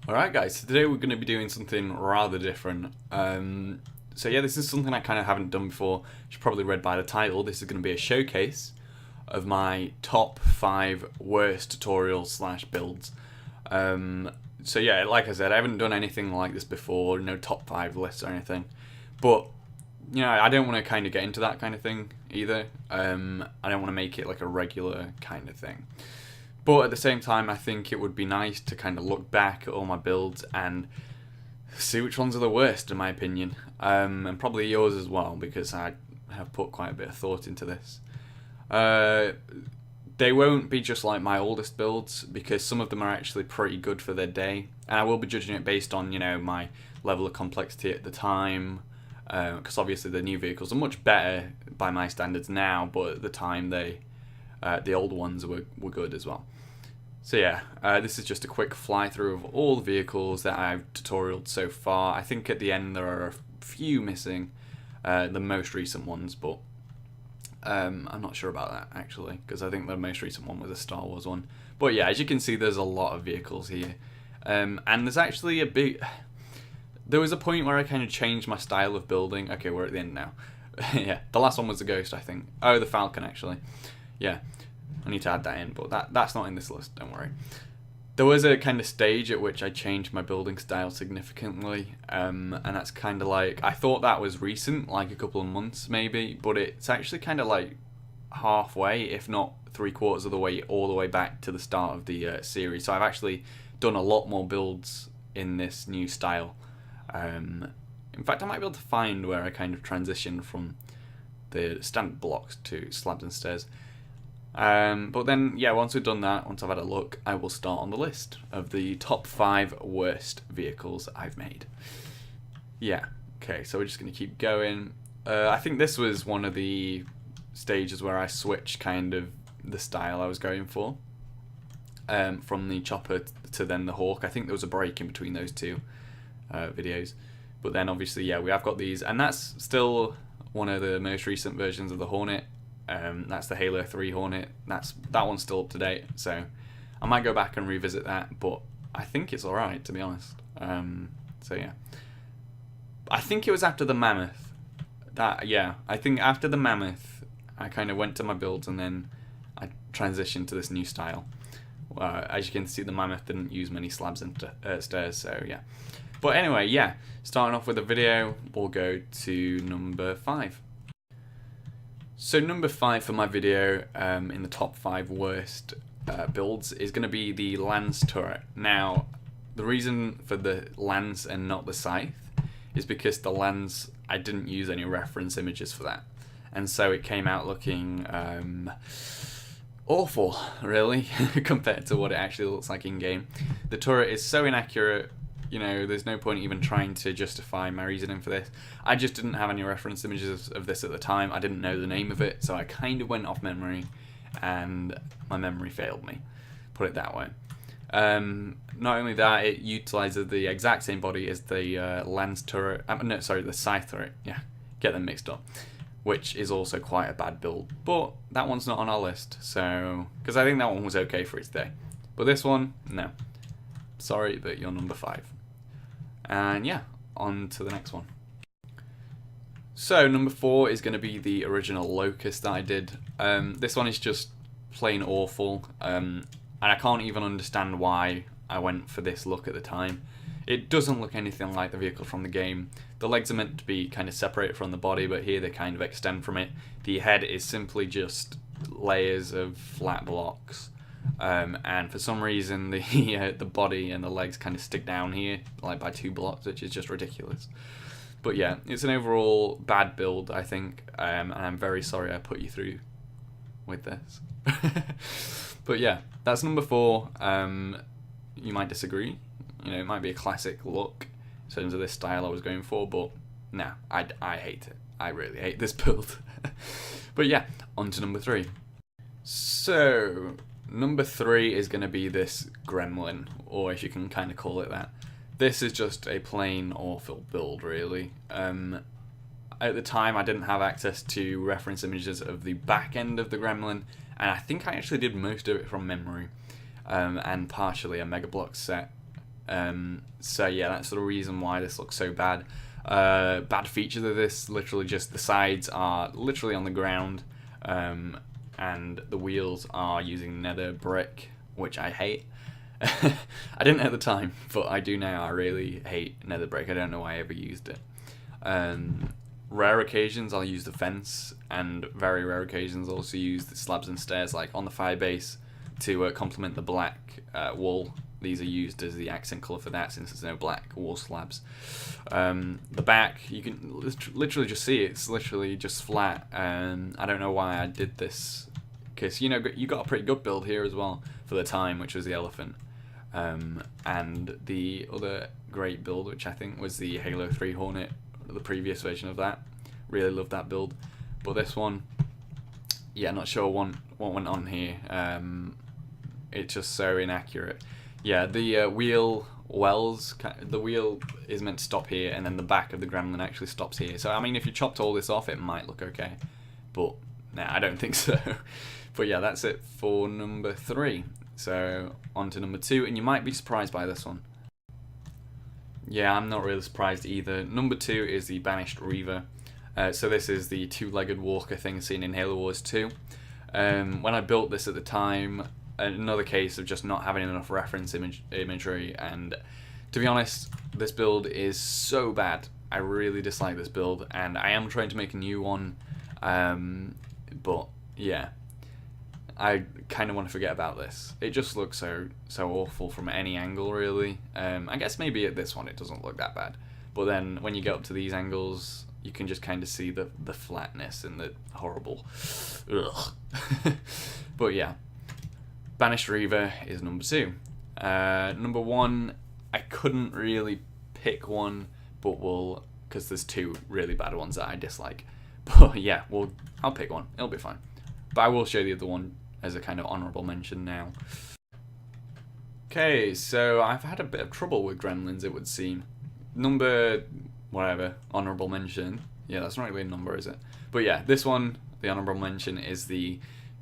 Alright guys, so today we're going to be doing something rather different. So yeah, this is something I kind of haven't done before. You probably read by the title. This is going to be a showcase of my top 5 worst tutorials slash builds. So yeah, like I said, I haven't done anything like this before, no top 5 lists or anything. But, you know, I don't want to kind of get into that kind of thing either. I don't want to make it like a regular kind of thing. But at the same time, I think it would be nice to kind of look back at all my builds and see which ones are the worst, in my opinion. And probably yours as well, because I have put quite a bit of thought into this. They won't be just like my oldest builds, because some of them are actually pretty good for their day. And I will be judging it based on, you know, my level of complexity at the time. Because obviously the new vehicles are much better by my standards now, but at the time the old ones were good as well. So yeah, this is just a quick fly through of all the vehicles that I've tutorialed so far. I think at the end there are a few missing, the most recent ones, but I'm not sure about that actually, because I think the most recent one was a Star Wars one. But yeah, as you can see, there's a lot of vehicles here, and there's actually a big... There was a point where I kind of changed my style of building. Okay, we're at the end now. Yeah, the last one was the Ghost, I think. Oh, the Falcon actually. Yeah. I need to add that in, but that's not in this list, don't worry. There was a kind of stage at which I changed my building style significantly, and that's kind of like, I thought that was recent, like a couple of months maybe, but it's actually kind of like halfway, if not 3/4 of the way, all the way back to the start of the series. So I've actually done a lot more builds in this new style. In fact, I might be able to find where I kind of transitioned from the standard blocks to slabs and stairs. But then, yeah, once we've done that, once I've had a look, I will start on the list of the top 5 worst vehicles I've made. Yeah, okay, so we're just going to keep going. I think this was one of the stages where I switched kind of the style I was going for. From the chopper to then the hawk. I think there was a break in between those two videos. But then obviously, yeah, we have got these, and that's still one of the most recent versions of the Hornet. That's the Halo 3 Hornet. That one's still up to date, so I might go back and revisit that, but I think it's alright, to be honest. So yeah, I think it was after the Mammoth. I think after the Mammoth I kind of went to my builds and then I transitioned to this new style. As you can see, the Mammoth didn't use many slabs and stairs, so yeah. But anyway, yeah, starting off with the video, we'll go to number 5. So number 5 for my video in the top 5 worst builds is going to be the Lance turret. Now, the reason for the Lance and not the Scythe is because the Lance, I didn't use any reference images for that. And so it came out looking awful, really, compared to what it actually looks like in-game. The turret is so inaccurate. You know, there's no point even trying to justify my reasoning for this. I just didn't have any reference images of this at the time. I didn't know the name of it, so I kind of went off memory, and my memory failed me, put it that way. Not only that, it utilizes the exact same body as the Lance turret. No, sorry, the Scythe turret. Yeah, get them mixed up. Which is also quite a bad build. But that one's not on our list, so... Because I think that one was okay for its day. But this one, no. Sorry, but you're number 5. And yeah, on to the next one. So number 4 is going to be the original Locust that I did. This one is just plain awful, and I can't even understand why I went for this look at the time. It doesn't look anything like the vehicle from the game. The legs are meant to be kind of separated from the body, but here they kind of extend from it. The head is simply just layers of flat blocks. And for some reason the body and the legs kind of stick down here, like by 2 blocks, which is just ridiculous. But yeah, it's an overall bad build, I think, and I'm very sorry I put you through with this. But yeah, that's number 4. You might disagree. You know, it might be a classic look in terms of this style I was going for, but nah, I hate it. I really hate this build. But yeah, on to number 3. So... number 3 is going to be this Gremlin, or if you can kind of call it that. This is just a plain awful build, really. At the time, I didn't have access to reference images of the back end of the Gremlin, and I think I actually did most of it from memory, and partially a Mega Block set. So yeah, that's the reason why this looks so bad. Bad features of this, literally just the sides are literally on the ground, and the wheels are using nether brick, which I hate. I didn't at the time, but I do now. I really hate nether brick. I don't know why I ever used it. Rare occasions I'll use the fence, and very rare occasions I'll also use the slabs and stairs, like on the fire base, to complement the black wool. These are used as the accent colour for that, since there's no black wall slabs. The back, you can literally just see it's literally just flat. I don't know why I did this, because you got a pretty good build here as well for the time, which was the elephant. And the other great build, which I think was the Halo 3 Hornet, the previous version of that. Really loved that build. But this one, yeah, not sure what went on here. It's just so inaccurate. Yeah, the wheel wells, the wheel is meant to stop here, and then the back of the Gremlin actually stops here. So, I mean, if you chopped all this off, it might look okay. But, nah, I don't think so. But yeah, that's it for number 3. So, on to number 2, and you might be surprised by this one. Yeah, I'm not really surprised either. Number 2 is the Banished River. So this is the two-legged walker thing seen in Halo Wars 2. When I built this at the time, another case of just not having enough reference imagery, and to be honest, this build is so bad. I really dislike this build, and I am trying to make a new one, but yeah, I kind of want to forget about this. It just looks so awful from any angle, really. I guess maybe at this one it doesn't look that bad, but then when you get up to these angles, you can just kind of see the flatness and the horrible ugh. But yeah, Banished River is number 2. Number 1, I couldn't really pick one, but because there's 2 really bad ones that I dislike. But yeah, I'll pick one. It'll be fine. But I will show the other one as a kind of honourable mention now. Okay, so I've had a bit of trouble with Gremlins, it would seem. Number whatever, honourable mention. Yeah, that's not really a number, is it? But yeah, this one, the honourable mention, is the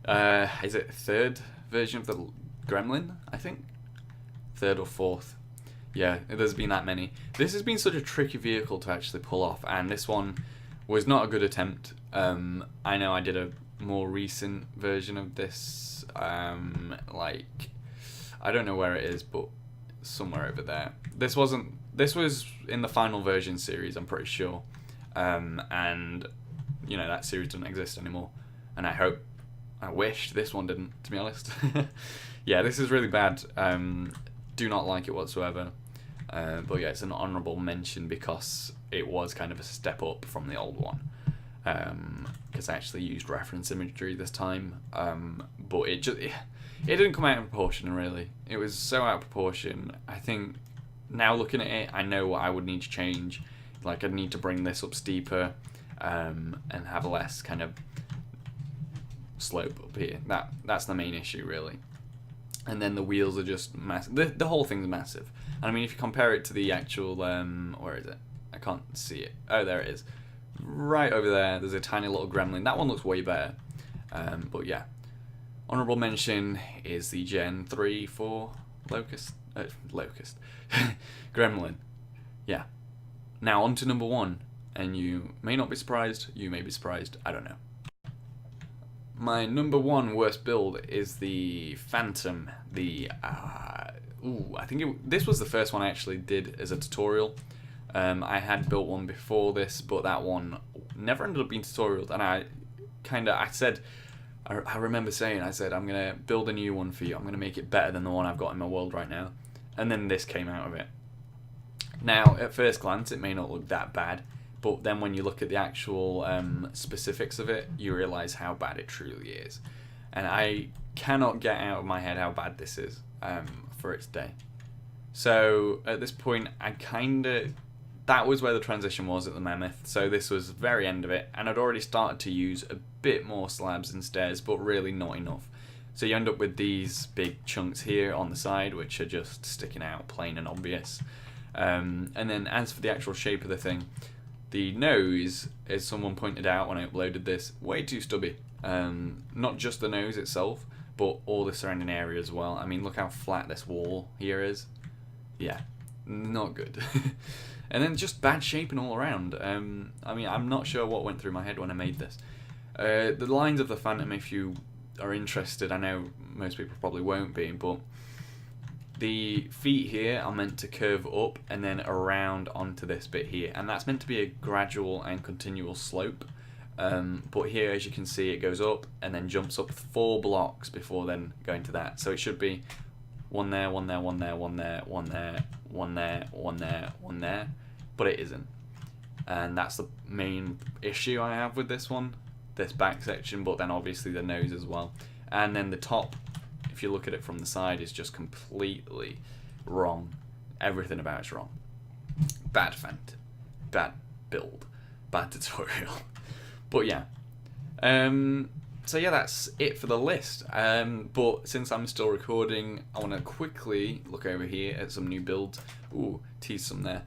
is it 3rd version of the Gremlin, I think? 3rd or 4th. Yeah, there's been that many. This has been such a tricky vehicle to actually pull off, and this one was not a good attempt. I know I did a more recent version of this, like, I don't know where it is, but somewhere over there. This was in the final version series, I'm pretty sure, and you know, that series doesn't exist anymore, and I wish this one didn't, to be honest. Yeah, this is really bad. Do not like it whatsoever. But yeah, it's an honourable mention because it was kind of a step up from the old one. Because I actually used reference imagery this time. But it didn't come out of proportion, really. It was so out of proportion. I think now looking at it, I know what I would need to change. Like, I'd need to bring this up steeper, and have less kind of slope up here. That's the main issue, really. And then the wheels are just massive. The whole thing's massive. And I mean, if you compare it to the actual, where is it? I can't see it. Oh, there it is. Right over there, there's a tiny little Gremlin. That one looks way better. But yeah. Honourable mention is the Gen 3, 4 Locust. Gremlin. Yeah. Now on to number 1. And you may not be surprised, you may be surprised, I don't know. My number 1 worst build is the Phantom. I think this was the first one I actually did as a tutorial. I had built one before this, but that one never ended up being tutorialed. And I remember saying, I said, I'm going to build a new one for you. I'm going to make it better than the one I've got in my world right now. And then this came out of it. Now, at first glance, it may not look that bad. But then when you look at the actual specifics of it, you realise how bad it truly is. And I cannot get out of my head how bad this is for its day. So at this point, that was where the transition was at the Mammoth. So this was the very end of it. And I'd already started to use a bit more slabs and stairs, but really not enough. So you end up with these big chunks here on the side, which are just sticking out plain and obvious. And then as for the actual shape of the thing, the nose, as someone pointed out when I uploaded this, way too stubby. Not just the nose itself, but all the surrounding area as well. I mean, look how flat this wall here is. Yeah, not good. And then just bad shaping all around. I mean, I'm not sure what went through my head when I made this. The lines of the Phantom, if you are interested, I know most people probably won't be, but the feet here are meant to curve up and then around onto this bit here, and that's meant to be a gradual and continual slope. But here, as you can see, it goes up and then jumps up 4 blocks before then going to that. So it should be one there, one there, one there, one there, one there, one there, one there, one there, but it isn't. And that's the main issue I have with this one, this back section, but then obviously the nose as well. And then the top, if you look at it from the side, is just completely wrong. Everything about it's wrong. Bad Phantom, bad build, bad tutorial. But yeah, so yeah, that's it for the list. But since I'm still recording, I want to quickly look over here at some new builds. Ooh, tease some there.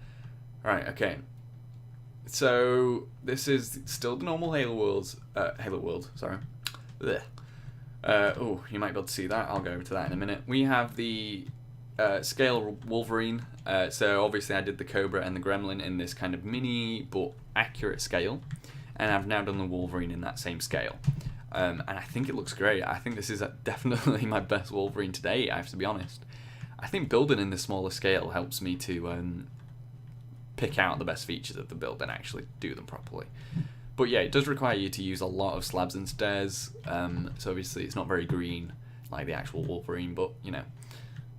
Right, okay. So this is still the normal Halo World, sorry. Oh, you might be able to see that. I'll go over to that in a minute. We have the scale Wolverine. So obviously I did the Cobra and the Gremlin in this kind of mini but accurate scale. And I've now done the Wolverine in that same scale. And I think it looks great. I think this is definitely my best Wolverine to date, I have to be honest. I think building in this smaller scale helps me to pick out the best features of the build and actually do them properly. But yeah, it does require you to use a lot of slabs and stairs. So obviously it's not very green like the actual Wolverine, but you know,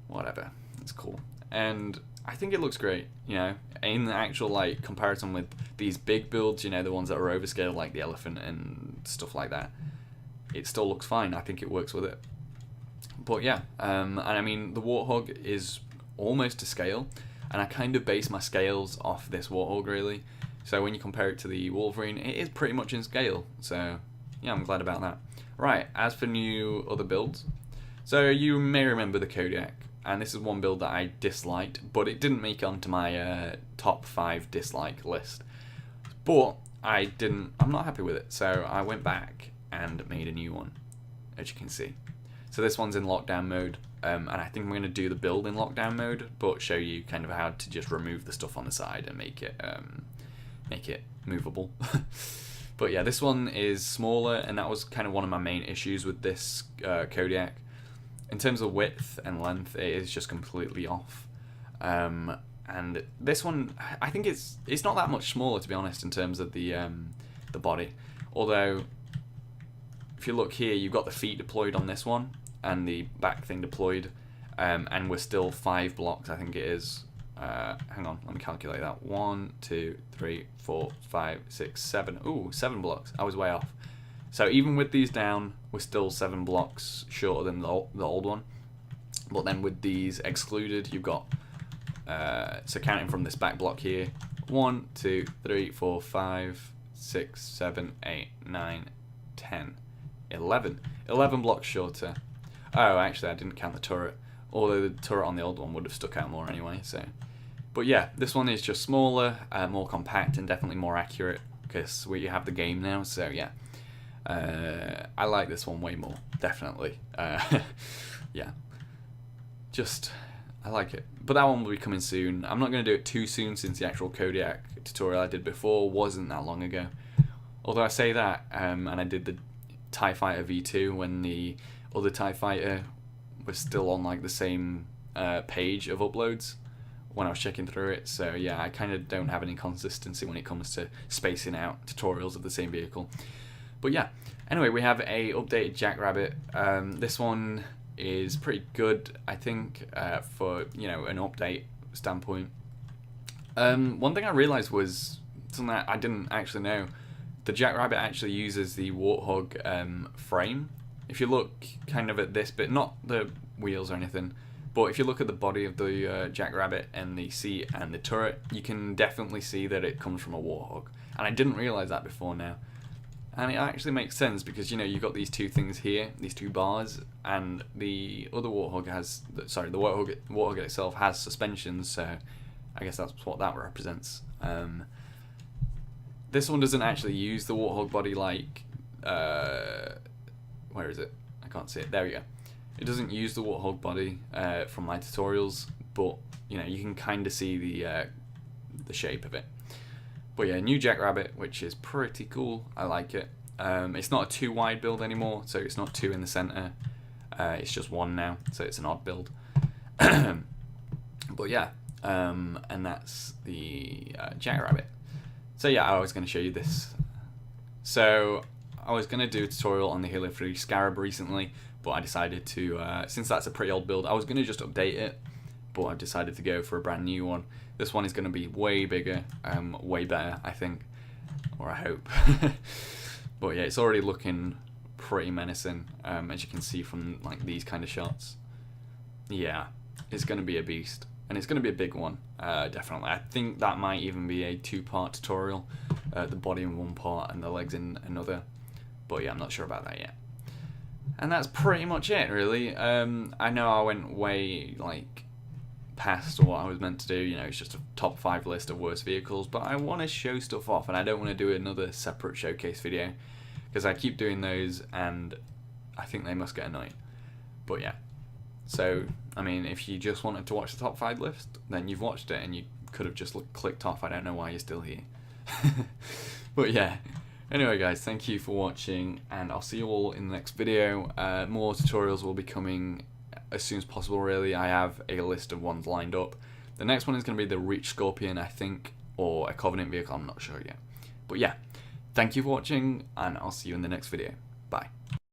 whatever. It's cool. And I think it looks great, you know, in the actual like comparison with these big builds, you know, the ones that are overscaled like the elephant and stuff like that. It still looks fine. I think it works with it. But yeah, and I mean the Warthog is almost to scale, and I kind of base my scales off this Warthog really. So when you compare it to the Wolverine, it is pretty much in scale. So yeah, I'm glad about that. Right, as for new other builds, so you may remember the Kodiak. And this is one build that I disliked, but it didn't make it onto my top 5 dislike list. But I'm not happy with it, so I went back and made a new one, as you can see. So this one's in lockdown mode, and I think I'm going to do the build in lockdown mode, but show you kind of how to just remove the stuff on the side and make it movable. But yeah, this one is smaller, and that was kind of one of my main issues with this Kodiak. In terms of width and length, it is just completely off. And this one, I think it's not that much smaller, to be honest, in terms of the body. Although, if you look here, you've got the feet deployed on this one, and the back thing deployed, and we're still 5 blocks, I think it is. Hang on, let me calculate that. 1, 2, 3, 4, 5, 6, 7. Ooh, 7 blocks. I was way off. So even with these down, we're still 7 blocks shorter than the old one. But then with these excluded, you've got, so counting from this back block here, 1, 2, 3, 4, 5, 6, 7, 8, 9, 10, 11. 11 blocks shorter. Oh, actually, I didn't count the turret. Although the turret on the old one would have stuck out more anyway. So, but yeah, this one is just smaller, more compact, and definitely more accurate because we have the game now. So yeah. I like this one way more, definitely. Yeah, just I like it. But that one will be coming soon. I'm not going to do it too soon since the actual Kodiak tutorial I did before wasn't that long ago. Although I say that, and I did the TIE Fighter V2 when the other TIE Fighter was still on like the same page of uploads when I was checking through it. So yeah, I kind of don't have any consistency when it comes to spacing out tutorials of the same vehicle. But yeah, anyway, we have a updated Jackrabbit. This one is pretty good, I think, for, you know, an update standpoint. One thing I realized was something that I didn't actually know. The Jackrabbit actually uses the Warthog frame. If you look kind of at this bit, not the wheels or anything, but if you look at the body of the Jackrabbit and the seat and the turret, you can definitely see that it comes from a Warthog. And I didn't realize that before now. And it actually makes sense because, you know, you've got these two things here, these two bars, and the other Warthog has, sorry, the Warthog itself has suspensions, so I guess that's what that represents. This one doesn't actually use the Warthog body like, where is it? I can't see it. There we go. It doesn't use the Warthog body from my tutorials, but you know, you can kind of see the shape of it. But yeah, new Jackrabbit, which is pretty cool. I like it. It's not a too wide build anymore, so it's not 2 in the center. It's just 1 now, so it's an odd build. But yeah, and that's the Jackrabbit. So yeah, I was going to show you this. So I was going to do a tutorial on the Halo 3 Scarab recently, but I decided to, since that's a pretty old build, I was going to just update it, but I've decided to go for a brand new one. This one is going to be way bigger, way better, I think, or I hope. But yeah, it's already looking pretty menacing, as you can see from like these kind of shots. Yeah, it's going to be a beast, and it's going to be a big one, definitely. I think that might even be a 2-part tutorial, the body in 1 part and the legs in another. But yeah, I'm not sure about that yet. And that's pretty much it, really. I know I went way like past what I was meant to do. You know, it's just a top 5 list of worst vehicles, but I want to show stuff off, and I don't want to do another separate showcase video because I keep doing those and I think they must get annoying. But yeah, so I mean, if you just wanted to watch the top 5 list, then you've watched it and you could have just clicked off. I don't know why you're still here. But yeah, anyway guys, thank you for watching, and I'll see you all in the next video. More tutorials will be coming as soon as possible, really. I have a list of ones lined up. The next one is going to be the Reach Scorpion, I think, or a Covenant vehicle, I'm not sure yet. But yeah, thank you for watching, and I'll see you in the next video. Bye.